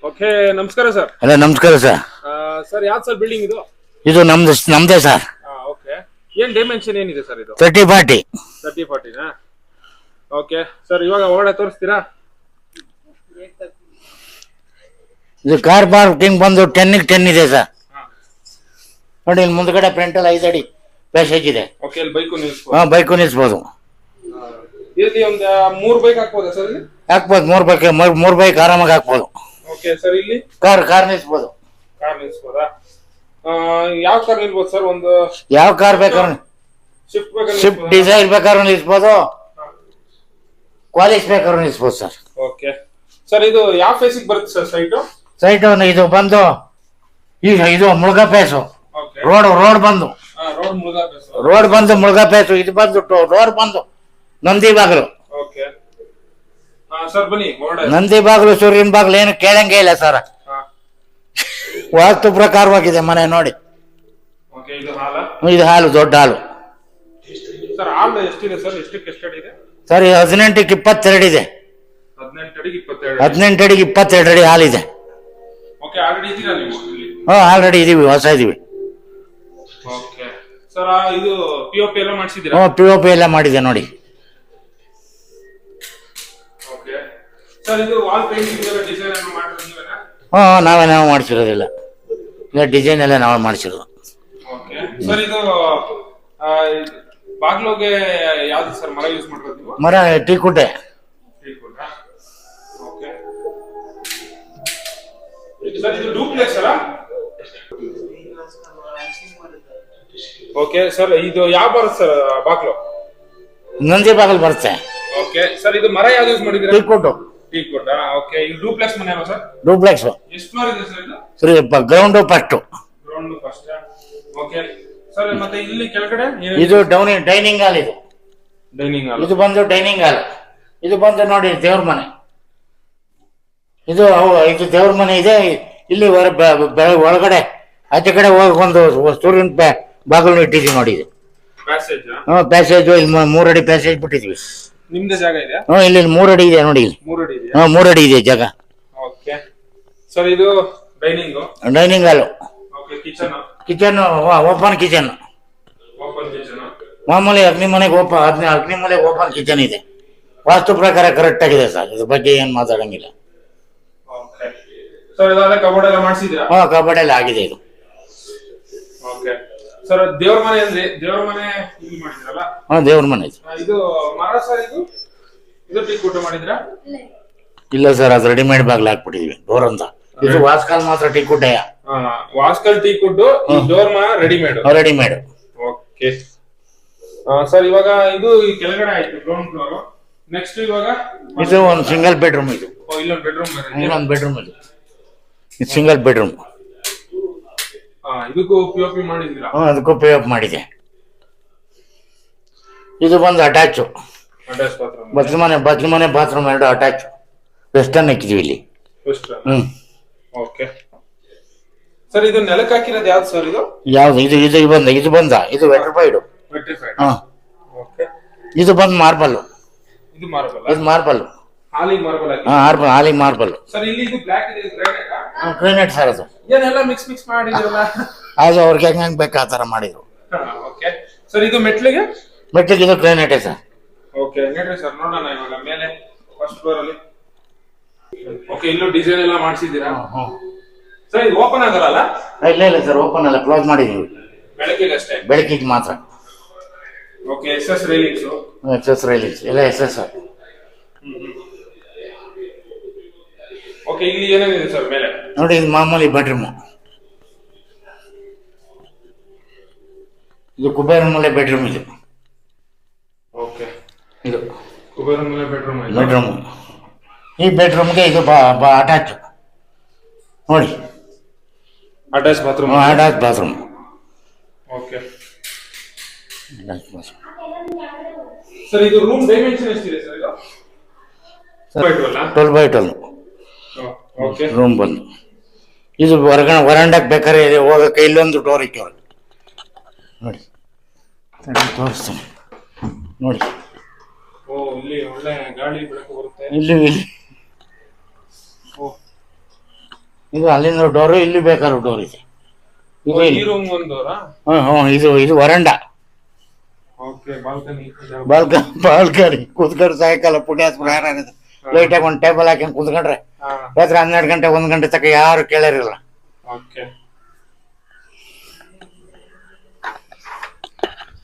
Okay, ನಮಸ್ಕಾರ sir. Hello, ನಮಸ್ಕಾರ sir. Sir ಯಾವ್ದು ಸರ್ ಬಿಲ್ಡಿಂಗ್ ಇದು? ಇದು ನಮ್ದೇ ಸರ್. ಓಕೆ, ಏನ್ ಡೈಮೆನ್ಷನ್ ಏನಿದೆ ಸರ್ ಇದು? 30-40. 30-40ನಾ? ಓಕೆ ಸರ್, ಇವಾಗ ಒಳಗಡೆ ತೋರಿಸ್ತೀರಾ? ಇದು ಕಾರ್ ಪಾರ್ಕಿಂಗ್ ಬಂದು 10x10 ಇದೆ ಸರ್. ನೋಡಿ, ಇಲ್ಲಿ ಮುಂದ್ಗಡೆ ಫ್ರಂಟಲ್ಲಿ 5 ಅಡಿ ಪ್ಯಾಸೇಜ್ ಇದೆ. ಓಕೆ, ಇಲ್ಲಿ ಬೈಕು ನಿಲ್ಲಿಸ್ಬೋದು. ಬೈಕು ನಿಲ್ಸ್ಬೋದು. ಇಲ್ಲಿ ಒಂದು 3 ಬೈಕ್ ಹಾಕ್ಬೋದಾ ಸರ್? ಇಲ್ಲಿ ಹಾಕ್ಬೋದು. 3 ಬೈಕ್ ಆರಾಮಾಗಿ ಹಾಕ್ಬೋದು. ಓಕೆ ಸರ್, ಇಲ್ಲಿ ಕಾರ್ ನಿಲ್ಸ್ಬೋದು. ಕಾರ್ ನಿಲ್ಲಿಸ್ಬೋದಾ? ಯಾವ ಕಾರ್ ನಿಲ್ಬೋದು ಸರ್? ಒಂದು ಯಾವ ಕಾರ್ ಬೇಕಾದ್ರೆ, ಸ್ವಿಫ್ಟ್ ಡಿಸೈರ್ ಬೇಕಾದ್ರೂ ನಿಲ್ಸ್ಬೋದು, ಕ್ವಾಲಿಸ್ ಬೇಕಾದ್ರೂ ನಿಲ್ಸ್ಬೋದು ಸರ್. ಓಕೆ ಸರ್, ಇದು ಯಾವ ಫೇಸಿಗೆ ಬರುತ್ತೆ ಸರ್ ಸೈಟು? ಇದು ಬಂದು ಇದು ಮುಳುಗಾ ಪೇಸು. ರೋಡ್ ಬಂದು ಮುಳುಗಾ ಪೇಸು. ಇದು ಬಂದು ರೋಡ್ ಬಂದು ನಂದಿ ಬಾಗಿಲು. ಓಕೆ ಸರ್, ಬನ್ನಿ. ನಂದಿ ಬಾಗಿಲು, ಸೂರ್ಯನ ಬಾಗಿಲು ಏನು ಕೇಳಂಗೆ ಇಲ್ಲ ಸರ್. ವಾಸ್ತು ಪ್ರಕಾರವಾಗಿದೆ ಮನೆ ನೋಡಿ. ಇದು ಹಾಲು, ದೊಡ್ಡ ಹಾಲು ಸರ್. ಹಾಲು ಎಷ್ಟಿದೆ ಸರ್? ಎಷ್ಟಕ್ಕೆ ಎಷ್ಟು ಅಡಿ ಇದೆ ಸರ್? 18ಕ್ಕೆ 22 ಇದೆ. 18 ಅಡಿಗೆ 22 ಅಡಿ ಹಾಲಿದೆ. ಓಕೆ, ಆಲ್ರೆಡಿ ಇದ್ದೀರಾ ನೀವು ಇಲ್ಲಿ? ಆಲ್ರೆಡಿ ಇದೀವಿ, ಹೊಸ ಇದೀವಿ. ಓಕೆ ಸರ್, ಇದು ಪಿಒಪಿ ಎಲ್ಲ ಮಾಡಿಸಿದ್ದೀರಾ? ಪಿಒಪಿ ಎಲ್ಲ ಮಾಡಿದೆ ನೋಡಿ. ಓಕೆ ಸರ್, ಇದು ವಾಲ್ ಪೇಂಟಿಂಗ್ ಎಲ್ಲ ಡಿಸೈನ್ ಅನ್ನು ಮಾಡಿರೋದು ನೀವೇನಾ? ನಾವೇ ಮಾಡಿಸಿರೋದಿಲ್ಲ. ಇಲ್ಲ, ಡಿಸೈನ್ ಎಲ್ಲ ನಾವೇ ಮಾಡಿಸಿರೋದು. ಓಕೆ ಸರ್, ಇದು ಬಾಗ್ಲೋಗೆ ಯಾವ್ದು ಸರ್ ಮರ ಯೂಸ್ ಮಾಡಿರೋದು ನೀವು? ಮರ ಟೀಕುಟೆ. ಓಕೆ ಸರ್, ಇದು ಡೂಪ್ಲೆಕ್ಸ್ ಅಲ್ಲ? ಓಕೆ ಸರ್, ಇದು ಯಾವ ಬರುತ್ತೆ ಸರ್ ಬಾಗ್ಲು? ನಂದಿ ಬಾಗಿಲು ಬರುತ್ತೆ. ಓಕೆ ಸರ್, ಇದು ಮರ ಯಾವ್ದು ಯೂಸ್ ಮಾಡಿದ್ದೀರಾ? ಟೀಕುಟ್. ಓಕೆ, ಇದು ಡೂಪ್ಲೆಕ್ಸ್ ಮನೆ ಅಲ್ವಾ ಸರ್? ಡೂಪ್ಲೆಕ್ಸ್. ಎಷ್ಟು ಫ್ಲೋರ್ ಇದೆ ಸರ್ ಇದು? ಸರಿ, ಗ್ರೌಂಡ್ ಫಸ್ಟ್. ಓಕೆ ಸರ್, ಮತ್ತೆ ಇಲ್ಲಿ ಕೆಳಗಡೆ ಇದು ಡೈನಿಂಗ್ ಹಾಲ್. ಇದು ಡೈನಿಂಗ್ ಹಾಲ್. ಇದು ಬಂದು ಡೈನಿಂಗ್ ಹಾಲ್. ಇದು ಬಂದು ನೋಡಿ ದೇವ್ರ ಮನೆ. ಇದು ದೇವ್ರ ಮನೆ ಇದೆ. ಇಲ್ಲಿ ಒಳಗಡೆ ಆಚೆ ಕಡೆ ಹೋಗಿ ಒಂದು ಸೂರ್ಯನ ಬಾಗಿಲು ಇಟ್ಟಿದ್ವಿ ನೋಡಿ. ಇದು ಪ್ಯಾಸೇಜ್. ಇಲ್ಲಿ 3 ಅಡಿ ಪ್ಯಾಸೇಜ್ ಬಿಟ್ಟಿದ್ವಿ. ನಿಮ್ದೇ ಜಾಗ ಇದೆ? ಇಲ್ಲಿ 3 ಅಡಿ ಇದೆ ನೋಡಿ. ಇಲ್ಲಿ 3 ಅಡಿ ಇದೆ ಜಾಗ. ಓಕೆ ಸರ್, ಇದು dining hall. Kitchen open kitchen. ಮಾಮೂಲಿ ಅಗ್ನಿ ಮನೆಗೆ ಓಪನ್ ಕಿಚನ್ ಇದೆ. ವಾಸ್ತು ಪ್ರಕಾರ ಕರೆಕ್ಟ್ ಆಗಿದೆ ಸರ್. ಇದ್ರ ಬಗ್ಗೆ ಏನ್ ಮಾತಾಡಂಗಿಲ್ಲ. ಕಬೋರ್ಡ್ ಎಲ್ಲ ಮಾಡಿಸಿದ್ರಾ? ಕಬೋರ್ಡ್ ಎಲ್ಲ ಆಗಿದೆ ಇದು. ಓಕೆ ಸರ್, ದೇವ್ರ ಮನೆ ಅಂದ್ರೆ ದೇವ್ರ ಮನೆ ಇಲ್ಲಿ ಮಾಡಿದ್ರಲ್ಲ? ದೇವ್ರ ಮನೆ ಇದು ಮರ ಸರ್. ಇದು ಟೀಕುಟ್ ಮಾಡಿದ್ರಾ? ಇಲ್ಲ ಸರ್, ಅದು ರೆಡಿಮೇಡ್ ಬಾಗ್ಲು ಹಾಕ್ಬಿಟ್ಟಿದ್ವಿ ಡೋರ್ ಅಂತ. ಇದು ವಾಸ್ಕಲ್ ಮಾತ್ರ ಟೀಕುಟ್. ವಾಸ್ಕಲ್ ಟೀಕುಟ್, ಡೋರ್ ಮರ ರೆಡಿಮೇಡ್. ಓಕೆ ಸರ್, ಇವಾಗ ಇದು ಕೆಳಗಡೆ ಆಯ್ತು ಗ್ರೌಂಡ್ ಫ್ಲೋರ್. ನೆಕ್ಸ್ಟ್ ಇವಾಗ ಇದು ಒಂದು ಸಿಂಗಲ್ ಬೆಡ್ರೂಮ್. ಇದು ಇಲ್ಲೊಂದು ಬೆಡ್ರೂಮ್. ಇನ್ನೊಂದು ಬೆಡ್ರೂಮ್. ಇದು ಸಿಂಗಲ್ ಬೆಡ್ರೂಮ್. ಇದಕ್ಕೂ ಪಿಒಪಿ ಮಾಡಿದ್ದೀರಾ? ಅದಕ್ಕೂ ಪಿಒಪಿ ಮಾಡಿದೆ. ಇದು ಬಂದು ಅಟ್ಯಾಚ್ ಬಚ್ಲು ಮನೆ ಬಾತ್ರೂಮ್ 2 ಅಟ್ಯಾಚ್. ವೆಸ್ಟರ್ನ್ ಹಾಕಿದ್ವಿ ಇಲ್ಲಿ. ಓಕೆ ಸರ್, ಇದು ನೆಲಕ್ಕೆ ಹಾಕಿರೋದು ಯಾವ್ದು ಸರ್? ಯಾವ್ದು? ಇದು ವೆಟ್ರಿಫೈಡ್. ಓಕೆ, ಇದು ಬಂದು ಮಾರ್ಬಲ್. ಇದು ಮಾರ್ಬಲ್. ಹಾಲಿಗೆ ಮಾರ್ಬಲ್ ಸರ್. ಇಲ್ಲಿ ಇದು ಬ್ಲಾಕ್ ಇದೆ, ಗ್ರಾನೈಟ್ ಸರ್. ಅದು ಏನೆಲ್ಲ ಮಿಕ್ಸ್ ಮಾಡಿದಿರಲ್ಲ? ಅದು ಅವ್ರಿಗೆ ಹೆಂಗ್ ಬೇಕು ಆ ತರ ಮಾಡಿದ್ರು. ಓಕೆ ಸರ್, ಇದು ಮೆಟ್ಲಿಗೆ ಇದು ಗ್ರಾನೈಟ್ ಸರ್. ಓಕೆ ನೋಡ್ರಿ ಸರ್, ನೋಡೋಣ ಇವಾಗ ಮೇಲೆ ಫಸ್ಟ್ ಫ್ಲೋರ್ ಅಲ್ಲಿ. ಓಕೆ, ಇಲ್ಲೂ ಡಿಸೈನ್ ಎಲ್ಲ ಮಾಡಿಸಿದ್ದೀರಾ ಸರ್? ಇದು ಓಪನ್ ಆಗಲ್ಲ? ಇಲ್ಲ ಸರ್, ಓಪನ್ ಅಲ್ಲ, ಕ್ಲೋಸ್ ಮಾಡಿದೀವಿ. ಬೆಳಕಿಗೆ ಅಷ್ಟೇ? ಬೆಳಕಿಗೆ ಮಾತ್ರ. ಓಕೆ, ಎಸ್ ರೈಲಿಂಗ್ಸ್ ಎಲ್ಲ SS. ಓಕೆ, ಇಲ್ಲಿ ಏನೇನಿದೆ ಸರ್ ಮೇಲೆ? ನೋಡಿ, ಇದು ಮಾಮೂಲಿ ಬೆಡ್ರೂಮ್. ಇದು ಕುಬೇರ ಮೂಲೆ ಬೆಡ್ರೂಮ್. ಇದು ಓಕೆ, ಇದು ಕುಬೇರ ಮೂಲೆ ಬೆಡ್ರೂಮ್. ಈ ಬೆಡ್ರೂಮ್ಗೆ ಇದು ಅಟ್ಯಾಚ್ ನೋಡಿ. Attach bathroom. ಓಕೆ ಸರ್, ಇದು ರೂಮ್ ಡೈಮೆನ್ಷನ್ ಎಷ್ಟಿದೆ ಸರ್? ಇದು 12x12 ಓಕೆ ರೂಮ್ ಬಂದು. ಇದು ವರಂಡಕ್ಕೆ ಬೇಕಾದ್ರೆ ಹೋಗಕ್ಕೆ ಇಲ್ಲೊಂದು ಡೋರ್ ಇಕ್ಕವ್ರೆ ನೋಡಿ. ತೋರಿಸ್ತೀನಿ ನೋಡಿ. ಇಲ್ಲಿ ಒಳ್ಳೆ ಗಾಳಿ ಬೆಳಕು ಬರುತ್ತೆ. ಇಲ್ಲಿ ಇದು ಅಲ್ಲಿಂದ ಡೋರು, ಇಲ್ಲಿ ಬೇಕಾದ್ರೂ ಡೋರ್ ಇದೆ. ಇದು ಈ ರೂಮ್ ಒಂದು ಡೋರಾ? ಇದು ವರಂಡ, ಓಕೆ. ಬಾಲ್ಕನಿ. ಬಾಲ್ಕನಿ ಕೂತ್ಕೊಂಡು ಸಾಯಂಕಾಲ ಪುಣ್ಯಾತ್ಮ ಯಾರಾಗುತ್ತೆ ಲೈಟಾಗಿ ಒಂದು ಟೇಬಲ್ ಹಾಕಿ ಕೂತ್ಕೊಂಡ್ರೆ ರಾತ್ರಿ 12 ಗಂಟೆ 1 ಗಂಟೆ ತನಕ ಯಾರು ಕೇಳಿರಲ್ಲ. ಓಕೆ.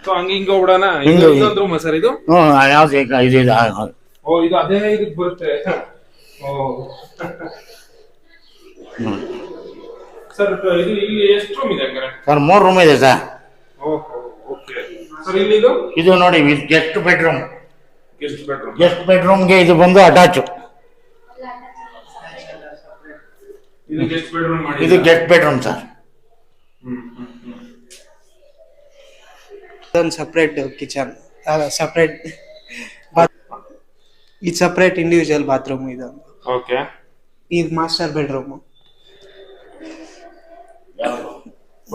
ಸೊ ಹಂಗೆ ಹಿಂಗ ಬಿಡೋಣ. ಇನ್ನೊಂದು ರೂಮ್ ಸರ್ ಇದು? ಯಾವ್ದು ಇದು ಓ, ಇದು ಅದೇ ಇದಕ್ಕೆ ಬರುತ್ತೆ. ಓ ಸರ್, ಇದು ಇಲ್ಲಿ ಎಷ್ಟು ರೂಮ್ ಇದೆ ಹಂಗಾರೆ? ಸರ್ 3 ರೂಮ್ ಇದೆ ಸರ್. ಓಹೋ, ಓಕೆ. ಸರ್ ಇಲ್ಲಿ ಇದು ನೋಡಿ, ಗೆಸ್ಟ್ ಬೆಡ್ರೂಮ್. ಗೆಸ್ಟ್ ಬೆಡ್ರೂಮ್ಗೆ ಇದು ಬಂದು ಅಟ್ಯಾಚ್. ಇದು ಗೆಸ್ಟ್ ಬೆಡ್ರೂಮ್ ಮಾಡಿ. ಇದು ಗೆಸ್ಟ್ ಬೆಡ್ರೂಮ್ ಸರ್. ಇದೊಂದು ಸಪ್ರೇಟ್ ಕಿಚನ್, ಸಪ್ರೇಟ್ ಇದು ಸಪ್ರೇಟ್ ಇಂಡಿವಿಜುವಲ್ ಬಾತ್ರೂಮ್. ಇದು ಓಕೆ. ಇದು ಮಾಸ್ಟರ್ ಬೆಡ್ರೂಮ್.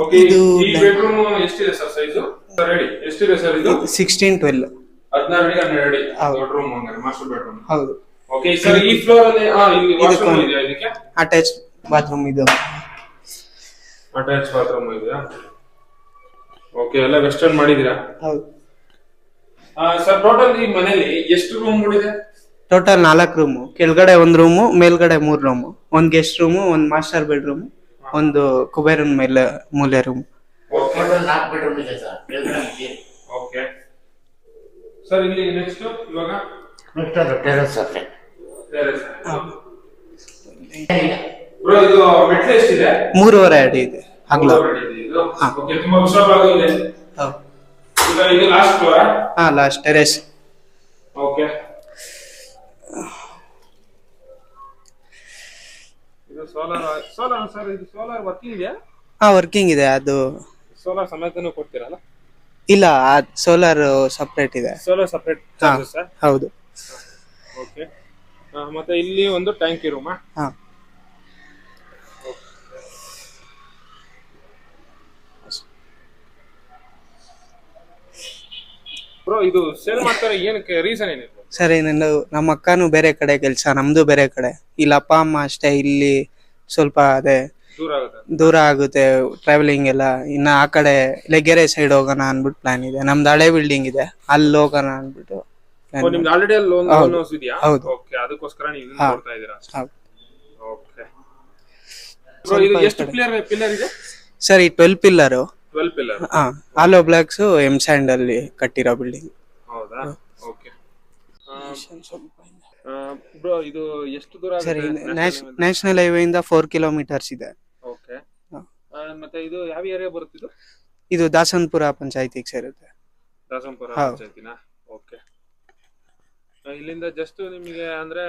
ಓಕೆ. ಈ ಬೆಡ್ರೂಮ್ ಎಷ್ಟಿದೆ ಸರ್ ಸೈಜು? ಸರ್ ಹೇಳಿ, ಎಷ್ಟಿದೆ ಸರ್ ಇದು? 16-12. 16 ಅಡಿ 12 ಅಡಿ ದೊಡ್ಡ ರೂಮ್ ಹಂಗಾರೆ, ಮಾಸ್ಟರ್ ಬೆಡ್ರೂಮ್. ಹೌದು. ಓಕೆ. ಸರ್ ಈ ಫ್ಲೋರ್ ಅಲ್ಲಿ ಇಲ್ಲಿ ವಾಶ್ರೂಮ್ ಇದೆಯಾ? ಇದಕ್ಕೆ ಅಟ್ಯಾಚ್ ಬಾತ್ರೂಮ್. ಇದು ಅಟ್ಯಾಚ್ ಬಾತ್ರೂಮ್ ಇದೆಯಾ? ಓಕೆ. ಎಲ್ಲ ವೆಸ್ಟರ್ನ್ ಮಾಡಿದೀರಾ? ಹೌದು. ಸರ್ ಟೋಟಲ್ ಈ ಮನೆಯಲ್ಲಿ ಎಷ್ಟು ರೂಮ್ಗಳಿದೆ? Total 4 room. ಕೆಳಗಡೆ 1 ರೂಮು, ಮೇಲ್ಗಡೆ 3 ರೂಮು. ಒಂದು ಗೆಸ್ಟ್ ರೂಮು, ಒಂದು ಮಾಸ್ಟರ್ ಬೆಡ್ರೂಮ್, ಒಂದು ಕುಬೇರನ್ ಮೇಲೆ ಮೂಲೆ ರೂಮ್. Okay sir. ಇಲ್ಲಿ ನೆಕ್ಸ್ಟ್ ಇವಾಗ ಟೆರೆಸ್. ಬ್ರೋ, ಇದು ಮೆಟ್ಲು ಎಷ್ಟಿದೆ? 3.5 ಅಡಿ ಇದೆ ಅಗಲ. ಓಕೆ, ತುಂಬಾ ವಿಶಾಲವಾಗಿದೆ. ಈಗ ಇದು last floor? Last terrace. Okay. ಇದು ಸೋಲಾರ್ ಸರ್, ಇದು ಸೋಲಾರ್ ವರ್ಕಿಂಗ್ ಇದೆಯಾ? ವರ್ಕಿಂಗ್ ಇದೆ. ಅದು ಸೋಲಾರ್ ಸಮೇತನೂ ಕೊಡ್ತೀರಲ್ಲ? ಇಲ್ಲ, ಸೋಲಾರ್ ಸಪ್ರೇಟ್ ಇದೆ. Solar separate sir? ಹೌದು. ಓಕೆ. ಮತ್ತೆ ಇಲ್ಲಿ ಒಂದು ಟ್ಯಾಂಕಿ ರೂಮಾ? ಬ್ರೋ, ಇದು ಸೇಲ್ ಮಾಡ್ತಾರೆ, ಏನಕ್ಕೆ, ರೀಸನ್ ಏನಿದೆ ಸರ್? ನಮ್ಮ ಅಕ್ಕನೂ ಬೇರೆ ಕಡೆ ಕೆಲಸ, ನಮ್ದು ಬೇರೆ ಕಡೆ. ಇಲ್ಲಿ ಅಪ್ಪ ಅಮ್ಮ ಅಷ್ಟೇ. ಇಲ್ಲಿ ಸ್ವಲ್ಪ ಅದೇ ದೂರ ಆಗುತ್ತೆ ಟ್ರಾವೆಲಿಂಗ್ ಎಲ್ಲ. ಇನ್ನ ಆ ಕಡೆ ಲೆಗೆರೆ ಸೈಡ್ ಹೋಗೋಣ ಅನ್ಬಿಟ್ಟು ಪ್ಲಾನ್ ಇದೆ. ನಮ್ದು ಹಳೆ ಬಿಲ್ಡಿಂಗ್ ಇದೆ, ಅಲ್ಲಿ ಹೋಗೋಣ ಅನ್ಬಿಟ್ಟು. ನಿಮ್ದು ಆಲ್ರೆಡಿ ಅಲ್ಲಿ ಲೋನ್ ಹೌಸ್ ಇದೆಯಾ? ಹೌದು. ಓಕೆ, ಅದಕ್ಕೋಸ್ಕರ ನೀವು ನೋಡ್ತಾ ಇದ್ದೀರಾ? ಓಕೆ. ಬ್ರೋ, ಇದು ಎಷ್ಟು ಪಿಲ್ಲರ್ ಇದೆ ಸರ್? ಈ 12 pillar. 12 pillar. Hollow blocks M sand ಅಲ್ಲಿ ಕಟ್ಟಿರೋ ಬಿಲ್ಡಿಂಗ್. ಹೌದಾ? ಓಕೆ. ಬ್ರೋ, ಇದು ಎಷ್ಟು ದೂರ ಸರ್? ನ್ಯಾಷನಲ್ ಹೈವೇ ಇಂದ 4 ಕಿಲೋಮೀಟರ್ಸ್ ಇದೆ. ಓಕೆ. ಮತ್ತೆ ಇದು ಯಾವ ಏರಿಯಾ ಬರುತ್ತೆ? ಇದು ದಾಸನ್ಪುರ ಪಂಚಾಯತಿಗೆ ಸೇರುತ್ತೆ. ದಾಸನ್ಪುರ ಪಂಚಾಯತಿನಾ? ಓಕೆ. ಇಲ್ಲಿಂದ ಜಸ್ಟ್ ನಿಮಗೆ ಅಂದ್ರೆ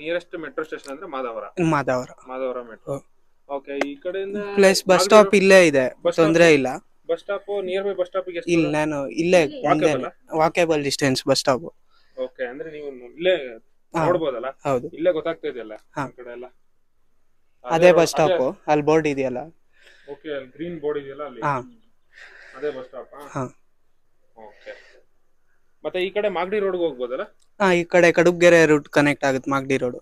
ನಿಯರೆಸ್ಟ್ ಮೆಟ್ರೋ ಸ್ಟೇಷನ್ ಅಂದ್ರೆ ಮಾದಾವರ ಮೆಟ್ರೋ. ಓಕೆ. ಈ ಕಡೆಯಿಂದ ಪ್ಲಸ್ ಬಸ್ ಸ್ಟಾಪ್ ಇಲ್ಲೇ ಇದೆ, ತೊಂದ್ರೆ ಇಲ್ಲ. Bus stop near by bus stop ಗೆ ಇಲ್ಲ, ನಾನು ಇಲ್ಲೇ walkable distance bus stop. Okay. ಅಂದ್ರೆ ನೀವು ಇಲ್ಲೇ ನೋಡಬಹುದಲ್ಲ? ಹೌದು, ಇಲ್ಲೇ ಗೊತ್ತಾಗ್ತಾ ಇದೆಯಲ್ಲ ಆ ಕಡೆ ಎಲ್ಲ. ಅದೇ ಬಸ್ ಸ್ಟಾಪ್. ಅಲ್ಲಿ ಬೋರ್ಡ್ ಇದೆಯಲ್ಲ? ಓಕೆ, ಅಲ್ಲಿ ಗ್ರೀನ್ ಬೋರ್ಡ್ ಇದೆಯಲ್ಲ, ಅಲ್ಲಿ ಅದೇ ಬಸ್ ಸ್ಟಾಪ್. ಓಕೆ. ಮತ್ತೆ ಈ ಕಡೆ ಮಾಗಡಿ ರೋಡ್ ಹೋಗಬಹುದಲ್ಲ? ಈ ಕಡೆ ಕಡುಬ್ಗೆರೆ ರೂಟ್ ಕನೆಕ್ಟ್ ಆಗುತ್ತೆ ಮಾಗಡಿ ರೋಡ್.